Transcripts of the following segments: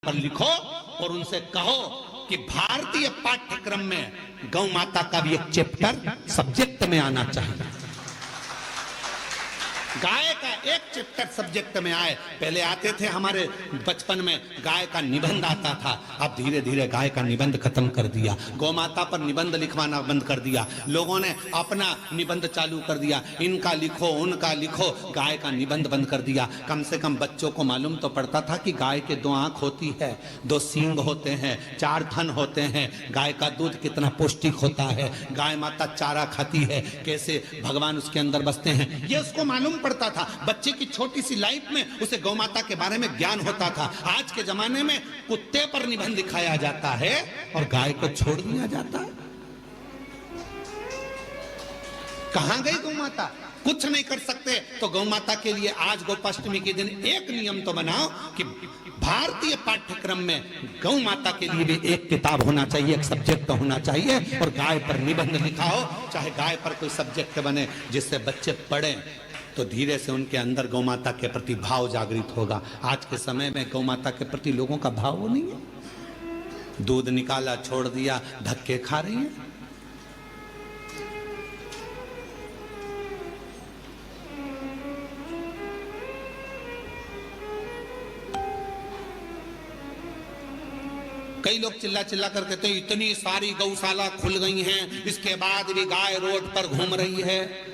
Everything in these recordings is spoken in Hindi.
पर लिखो और उनसे कहो कि भारतीय पाठ्यक्रम में गौ माता का भी एक चैप्टर सब्जेक्ट में आना चाहिए। गाय का एक चैप्टर सब्जेक्ट में आए। पहले आते थे हमारे बचपन में गाय का निबंध आता था, अब धीरे धीरे गाय का निबंध खत्म कर दिया, गौ माता पर निबंध लिखवाना बंद कर दिया। लोगों ने अपना निबंध चालू कर दिया, इनका लिखो उनका लिखो, गाय का निबंध बंद कर दिया। कम से कम बच्चों को मालूम तो पड़ता था कि गाय के 2 आंख होती है, 2 सींग होते हैं, 4 थन होते हैं, गाय का दूध कितना पौष्टिक होता है, गाय माता चारा खाती है, कैसे भगवान उसके अंदर बसते हैं, ये उसको मालूम पड़ता था। बच्चे की छोटी सी लाइफ में उसे गौ माता के बारे में ज्ञान होता था। आज के जमाने में कुत्ते पर निबंध लिखाया जाता है और गाय को छोड़ दिया जाता है। कहां गई गौ माता? कुछ नहीं कर सकते। तो गौ माता के लिए आज गोपाष्टमी के दिन एक नियम तो बनाओ कि भारतीय पाठ्यक्रम में गौ माता के लिए भी एक किताब होना चाहिए, एक सब्जेक्ट होना चाहिए, और गाय पर निबंध लिखा हो, चाहे गाय पर कोई सब्जेक्ट बने, जिससे बच्चे पढ़ें तो धीरे से उनके अंदर गौ माता के प्रति भाव जागृत होगा। आज के समय में गौ माता के प्रति लोगों का भाव वो नहीं है। दूध निकाला छोड़ दिया, धक्के खा रही है। कई लोग चिल्ला चिल्ला कर कहते हैं इतनी सारी गौशाला खुल गई हैं, इसके बाद भी गाय रोड पर घूम रही है।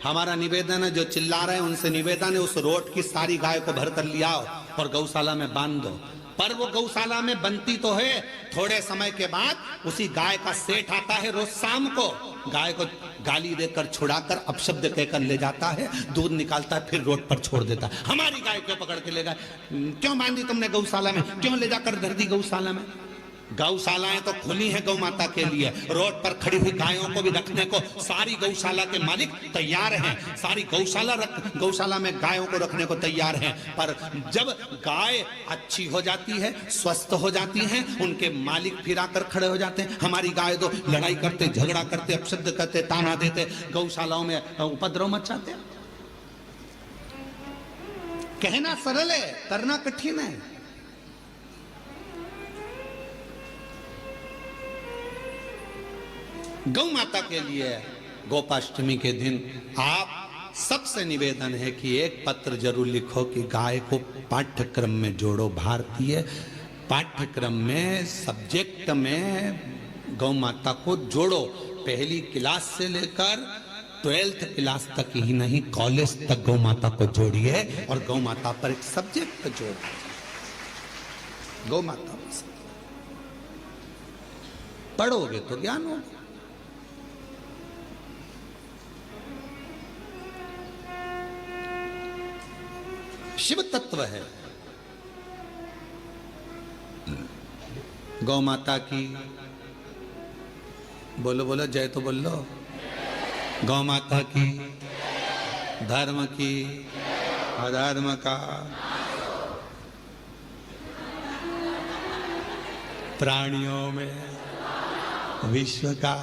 हमारा निवेदन है, जो चिल्ला रहे हैं उनसे निवेदन है, उस रोड की सारी गाय को भर कर लिया और गौशाला में बांध दो। पर वो गौशाला में बनती तो है, थोड़े समय के बाद उसी गाय का सेठ आता है, रोज शाम को गाय को गाली देकर छुड़ाकर अपशब्द कहकर ले जाता है, दूध निकालता है, फिर रोड पर छोड़ देता है। हमारी गाय को पकड़ के ले गए, क्यों बांधी तुमने गौशाला में, क्यों ले जाकर धर दी गौशाला में? गौशालाएं तो खुली हैं गौ माता के लिए, रोड पर खड़ी हुई गायों को भी रखने को सारी गौशाला के मालिक तैयार हैं, सारी गौशाला में गायों को रखने को तैयार हैं। पर जब गाय अच्छी हो जाती है, स्वस्थ हो जाती हैं, उनके मालिक फिर आकर खड़े हो जाते हैं। हमारी गाय तो लड़ाई करते, झगड़ा करते, अपशब्द करते, ताना देते, गौशालाओं में उपद्रव मचाते। कहना सरल है, करना कठिन है। गौ माता के लिए गोपाष्टमी के दिन आप सबसे निवेदन है कि एक पत्र जरूर लिखो कि गाय को पाठ्यक्रम में जोड़ो। भारतीय पाठ्यक्रम में सब्जेक्ट में गौ माता को जोड़ो। पहली क्लास से लेकर 12th क्लास तक ही नहीं, कॉलेज तक गौ माता को जोड़िए और गौ माता पर एक सब्जेक्ट जोड़िए। गौ माता पढ़ोगे तो ज्ञान होगा। शिव तत्व है। गौ माता की बोलो बोलो जय तो बोल लो। गौ माता की, धर्म की, अधर्म का, प्राणियों में, विश्व का,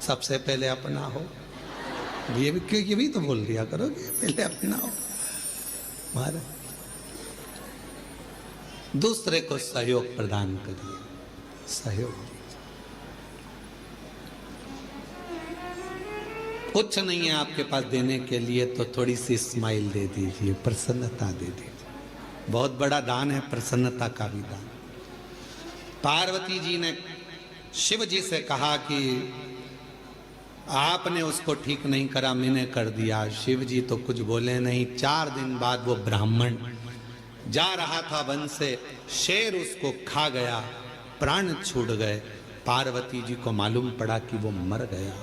सबसे पहले अपना हो। ये भी तो बोल दिया करोगे, पहले अपना हो। महाराज दूसरे को सहयोग प्रदान करिए, सहयोग। कुछ नहीं है आपके पास देने के लिए तो थोड़ी सी स्माइल दे दीजिए, प्रसन्नता दे दीजिए। बहुत बड़ा दान है प्रसन्नता का भी दान। पार्वती जी ने शिव जी से कहा कि आपने उसको ठीक नहीं करा, मैंने कर दिया। शिव जी तो कुछ बोले नहीं। 4 दिन बाद वो ब्राह्मण जा रहा था वन से, शेर उसको खा गया, प्राण छूट गए। पार्वती जी को मालूम पड़ा कि वो मर गया।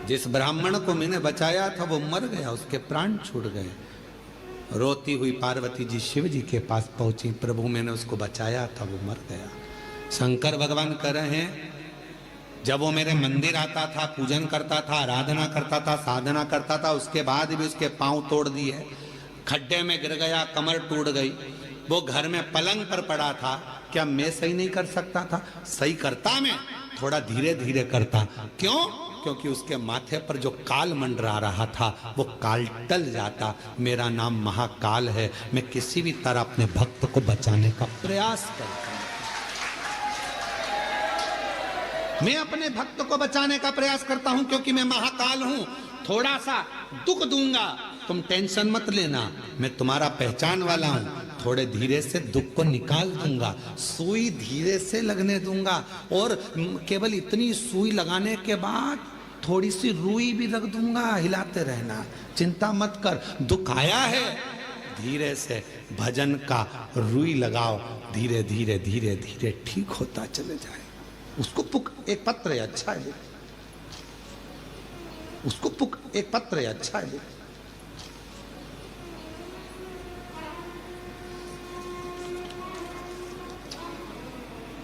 जिस ब्राह्मण को मैंने बचाया था वो मर गया, उसके प्राण छूट गए। रोती हुई पार्वती जी शिव जी के पास पहुंची, प्रभु मैंने उसको बचाया था, वो मर गया। शंकर भगवान कह रहे हैं जब वो मेरे मंदिर आता था, पूजन करता था, आराधना करता था, साधना करता था, उसके बाद भी उसके पांव तोड़ दिए, खड्डे में गिर गया, कमर टूट गई। वो घर में पलंग पर पड़ा था, क्या मैं सही नहीं कर सकता था? सही करता मैं, थोड़ा धीरे धीरे करता। क्यों? क्योंकि उसके माथे पर जो काल मंडरा रहा था वो काल टल जाता। मेरा नाम महाकाल है, मैं किसी भी तरह अपने भक्त को बचाने का प्रयास करता हूं। मैं अपने भक्त को बचाने का प्रयास करता हूं क्योंकि मैं महाकाल हूं। थोड़ा सा दुख दूंगा, तुम टेंशन मत लेना, मैं तुम्हारा पहचान वाला हूं। थोड़े धीरे से दुख को निकाल दूंगा, सुई धीरे से लगने दूंगा, और केवल इतनी सुई लगाने के बाद थोड़ी सी रुई भी रख दूंगा, हिलाते रहना, चिंता मत कर। दुख आया है, धीरे से भजन का रुई लगाओ, धीरे धीरे धीरे धीरे ठीक होता चले जाए। उसको पुक एक पत्र है, अच्छा है, उसको पुक एक पत्र है, अच्छा है।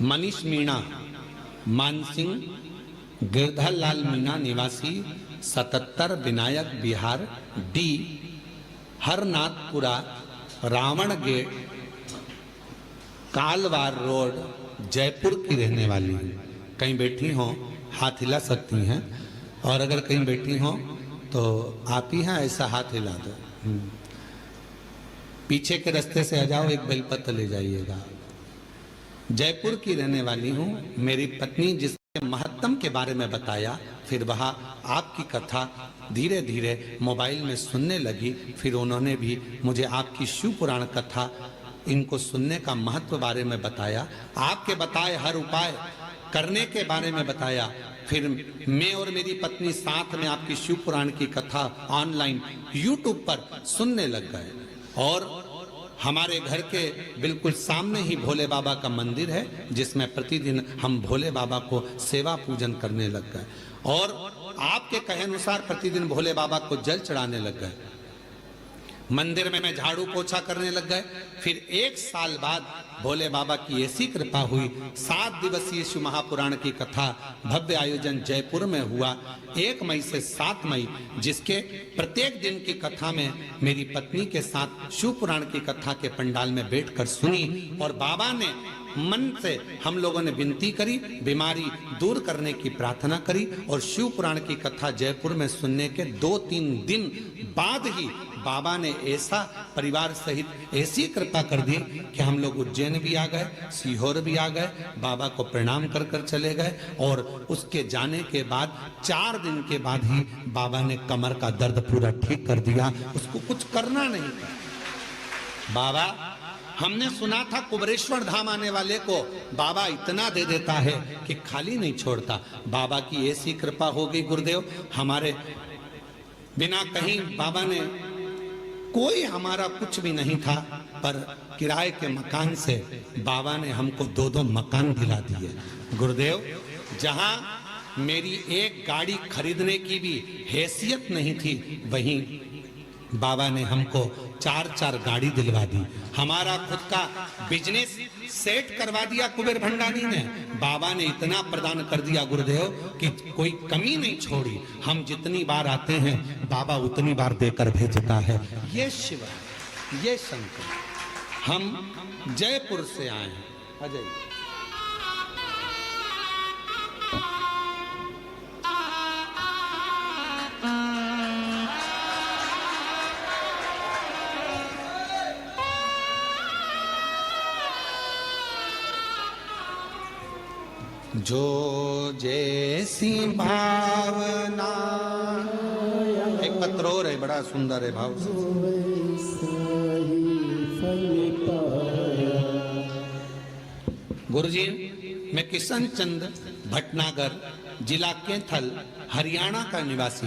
मनीष मीणा, मानसिंह, गिरधर लाल मीणा निवासी 77 Vinayak Bihar, D Harnathpura, Ravan gate, Kalwar road, Jaipur की रहने वाली हूँ। कहीं बैठी हो हाथ हिला सकती हैं, और अगर कहीं बैठी हो तो आप ही हैं, ऐसा हाथ हिला दो। पीछे के रास्ते से आ जाओ, एक बेलपत्र ले जाइएगा। जयपुर की रहने वाली हूँ। मेरी पत्नी जिसके महत्तम के बारे में बताया, फिर वहाँ आपकी कथा धीरे धीरे मोबाइल में सुनने लगी। फिर उन्होंने भी मुझे आपकी शिव पुराण कथा, इनको सुनने का महत्व बारे में बताया, आपके बताए हर उपाय करने के बारे में बताया। फिर मैं और मेरी पत्नी साथ में आपकी शिव पुराण की कथा ऑनलाइन YouTube पर सुनने लग गए, और हमारे घर के बिल्कुल सामने ही भोले बाबा का मंदिर है, जिसमें प्रतिदिन हम भोले बाबा को सेवा पूजन करने लग गए, और आपके कहे अनुसार प्रतिदिन भोले बाबा को जल चढ़ाने लग गए। मंदिर में झाड़ू पोछा करने लग गए। फिर 1 साल बाद भोले बाबा की ऐसी कृपा हुई, 7 दिवसीय शिव महापुराण की कथा भव्य आयोजन जयपुर में हुआ 1 मई से 7 मई, जिसके प्रत्येक दिन की कथा में मेरी पत्नी के साथ शिव पुराण की कथा के पंडाल में बैठकर सुनी, और बाबा ने मन से हम लोगों ने विनती करी, बीमारी दूर करने की प्रार्थना करी, और शिव पुराण की कथा जयपुर में सुनने के 2-3 दिन बाद ही बाबा ने ऐसा परिवार सहित ऐसी कृपा कर दी कि हम लोग उज्जैन भी आ गए, सीहोर भी आ गए, बाबा को प्रणाम कर कर चले गए। और उसके जाने के बाद 4 दिन के बाद ही बाबा ने कमर का दर्द पूरा ठीक कर दिया, उसको कुछ करना नहीं था। बाबा, हमने सुना था कुबरेश्वर धाम आने वाले को बाबा इतना दे देता है कि खाली नहीं छोड़ता। बाबा की ऐसी कृपा हो गई गुरुदेव, हमारे बिना कहीं बाबा ने, कोई हमारा कुछ भी नहीं था, पर किराए के मकान से बाबा ने हमको 2-2 मकान दिला दिए। गुरुदेव, जहां मेरी एक गाड़ी खरीदने की भी हैसियत नहीं थी, वहीं बाबा ने हमको 4-4 गाड़ी दिलवा दी। हमारा खुद का बिजनेस सेट करवा दिया कुबेर भंडारी ने। बाबा ने इतना प्रदान कर दिया गुरुदेव कि कोई कमी नहीं छोड़ी। हम जितनी बार आते हैं बाबा उतनी बार देकर भेजता है। ये शिव है, ये शंकर। हम जयपुर से आए हैं। अजय जो जैसी भावना, एक पत्र और है बड़ा सुंदर है भाव से। गुरुजी, मैं किशन चंद भटनागर, जिला कैथल, हरियाणा का निवासी।